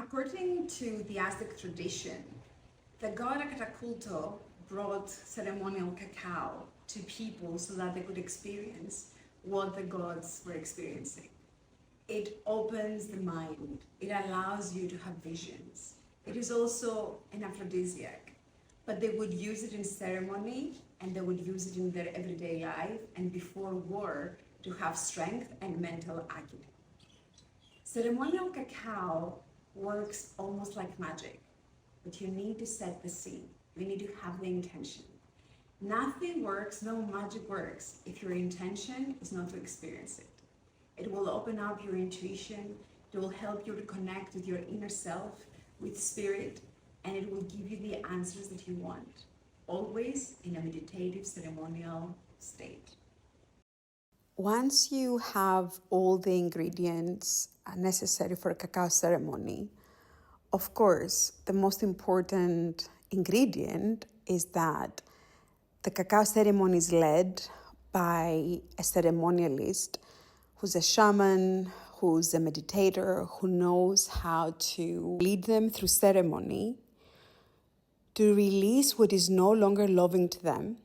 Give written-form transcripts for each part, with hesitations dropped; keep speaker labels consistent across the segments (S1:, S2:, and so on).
S1: According to the Aztec tradition, the god Acataculto brought ceremonial cacao to people so that they could experience what the gods were experiencing. It opens the mind. It allows you to have visions. It is also an aphrodisiac, but they would use it in ceremony and they would use it in their everyday life and before war to have strength and mental acumen. Ceremonial cacao works almost like magic, but you need to set the scene. You need to have the intention. Nothing works, no magic works if your intention is not to experience it. It will open up your intuition, it will help you to connect with your inner self, with spirit, and it will give you the answers that you want, always in a meditative ceremonial state.
S2: Once you have all the ingredients necessary for a cacao ceremony, of course, the most important ingredient is that the cacao ceremony is led by a ceremonialist who's a shaman, who's a meditator, who knows how to lead them through ceremony, to release what is no longer loving to them,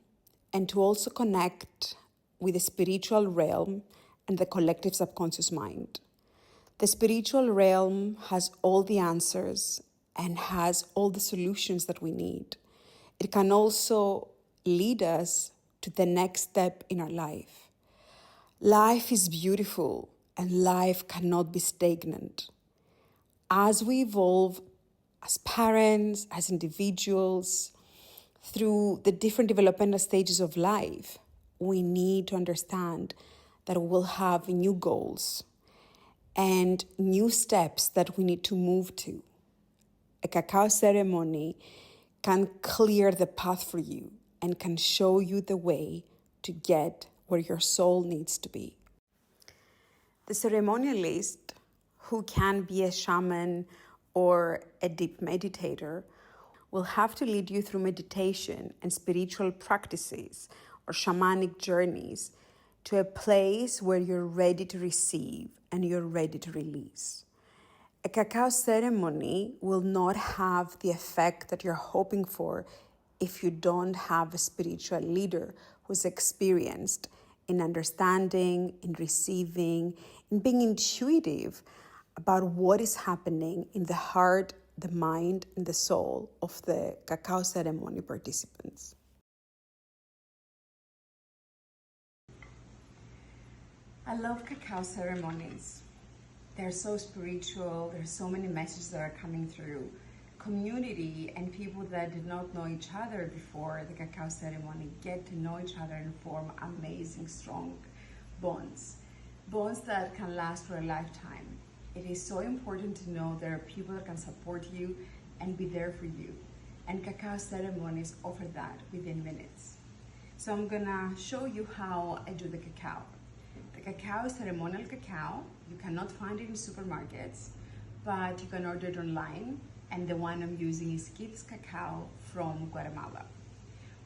S2: and to also connect with the spiritual realm and the collective subconscious mind. The spiritual realm has all the answers and has all the solutions that we need. It can also lead us to the next step in our life. Life is beautiful and life cannot be stagnant. As we evolve as parents, as individuals, through the different developmental stages of life, we need to understand that we'll have new goals and new steps that we need to move to. A cacao ceremony can clear the path for you and can show you the way to get where your soul needs to be. The ceremonialist, who can be a shaman or a deep meditator, will have to lead you through meditation and spiritual practices or shamanic journeys to a place where you're ready to receive and you're ready to release. A cacao ceremony will not have the effect that you're hoping for if you don't have a spiritual leader who's experienced in understanding, in receiving, in being intuitive about what is happening in the heart, the mind, and the soul of the cacao ceremony participants.
S1: I love cacao ceremonies. They're so spiritual. There's so many messages that are coming through. Community and people that did not know each other before the cacao ceremony get to know each other and form amazing, strong bonds. Bonds that can last for a lifetime. It is so important to know there are people that can support you and be there for you. And cacao ceremonies offer that within minutes. So I'm gonna show you how I do the cacao. The cacao is ceremonial cacao. You cannot find it in supermarkets, but you can order it online. And the one I'm using is Kids Cacao from Guatemala.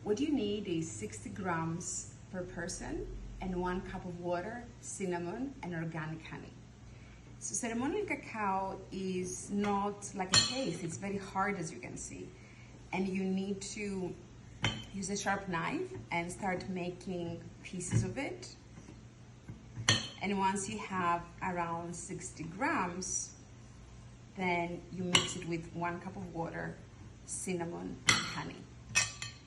S1: What you need is 60 grams per person and 1 cup of water, cinnamon, and organic honey. So ceremonial cacao is not like a paste. It's very hard, as you can see. And you need to use a sharp knife and start making pieces of it. And once you have around 60 grams, then you mix it with 1 cup of water, cinnamon, and honey.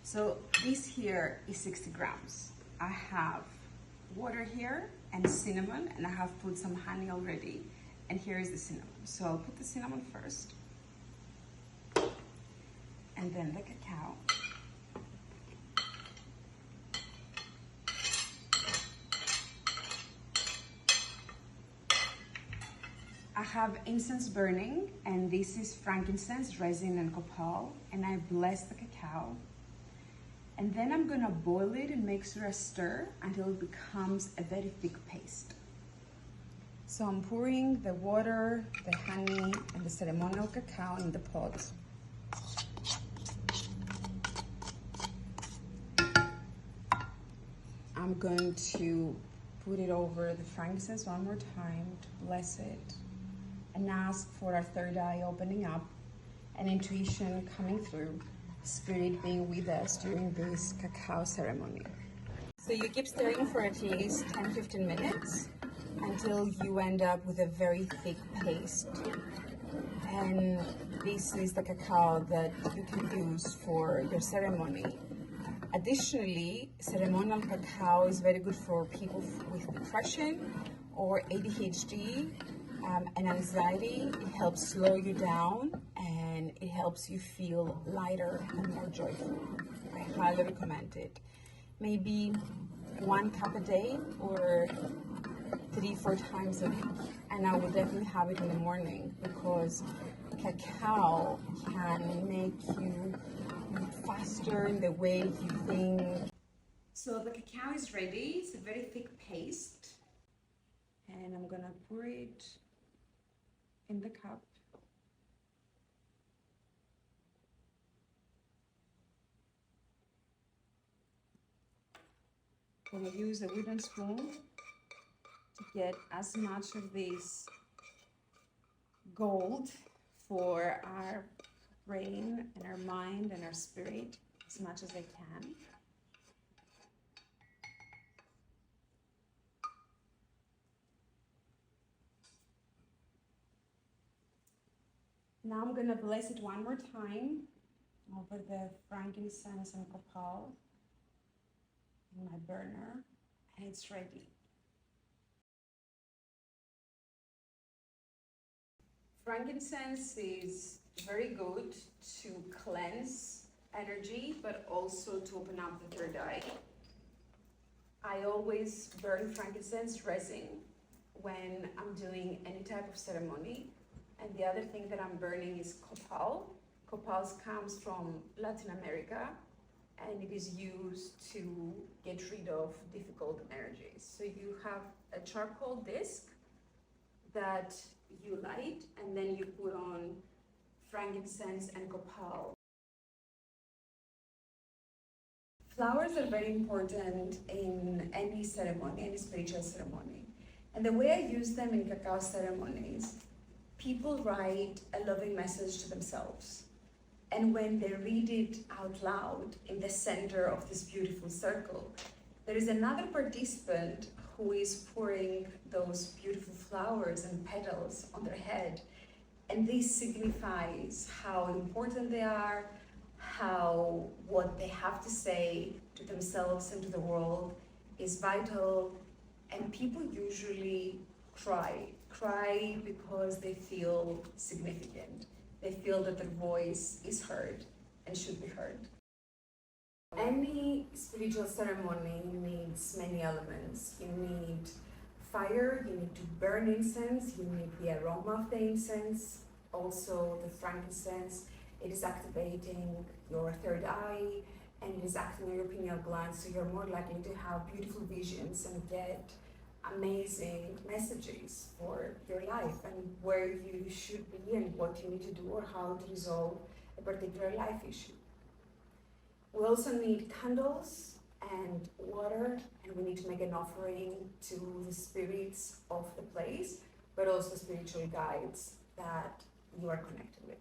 S1: So this here is 60 grams. I have water here and cinnamon, and I have put some honey already. And here is the cinnamon. So I'll put the cinnamon first, and then the cacao. I have incense burning, and this is frankincense, resin, and copal, and I bless the cacao. And then I'm gonna boil it and make sure I stir until it becomes a very thick paste. So I'm pouring the water, the honey, and the ceremonial cacao in the pot. I'm going to put it over the frankincense one more time to bless it. and ask for our third eye opening up and intuition coming through, spirit being with us during this cacao ceremony. So you keep stirring for at least 10-15 minutes until you end up with a very thick paste. And this is the cacao that you can use for your ceremony. Additionally, ceremonial cacao is very good for people with depression or ADHD and anxiety. It helps slow you down and it helps you feel lighter and more joyful. I highly recommend it. Maybe 1 cup a day or 3-4 times a week. And I would definitely have it in the morning because cacao can make you move faster in the way you think. So the cacao is ready. It's a very thick paste. And I'm gonna pour it in the cup. I'm gonna use a wooden spoon to get as much of this gold for our brain and our mind and our spirit as much as I can. Now I'm gonna bless it one more time over the frankincense and copal in my burner, and it's ready. Frankincense is very good to cleanse energy, but also to open up the third eye. I always burn frankincense resin when I'm doing any type of ceremony. And the other thing that I'm burning is copal. Copal comes from Latin America, and it is used to get rid of difficult energies. So you have a charcoal disc that you light, and then you put on frankincense and copal. Flowers are very important in any ceremony, any spiritual ceremony. And the way I use them in cacao ceremonies, people write a loving message to themselves. And when they read it out loud in the center of this beautiful circle, there is another participant who is pouring those beautiful flowers and petals on their head. And this signifies how important they are, how what they have to say to themselves and to the world is vital. And people usually cry because they feel significant. They feel that their voice is heard and should be heard. Any spiritual ceremony needs many elements. You need fire, you need to burn incense, you need the aroma of the incense, also the frankincense. It is activating your third eye and it is activating your pineal gland, so you're more likely to have beautiful visions and get amazing messages for your life and where you should be and what you need to do or how to resolve a particular life issue. We also need candles and water, and we need to make an offering to the spirits of the place, but also spiritual guides that you are connected with.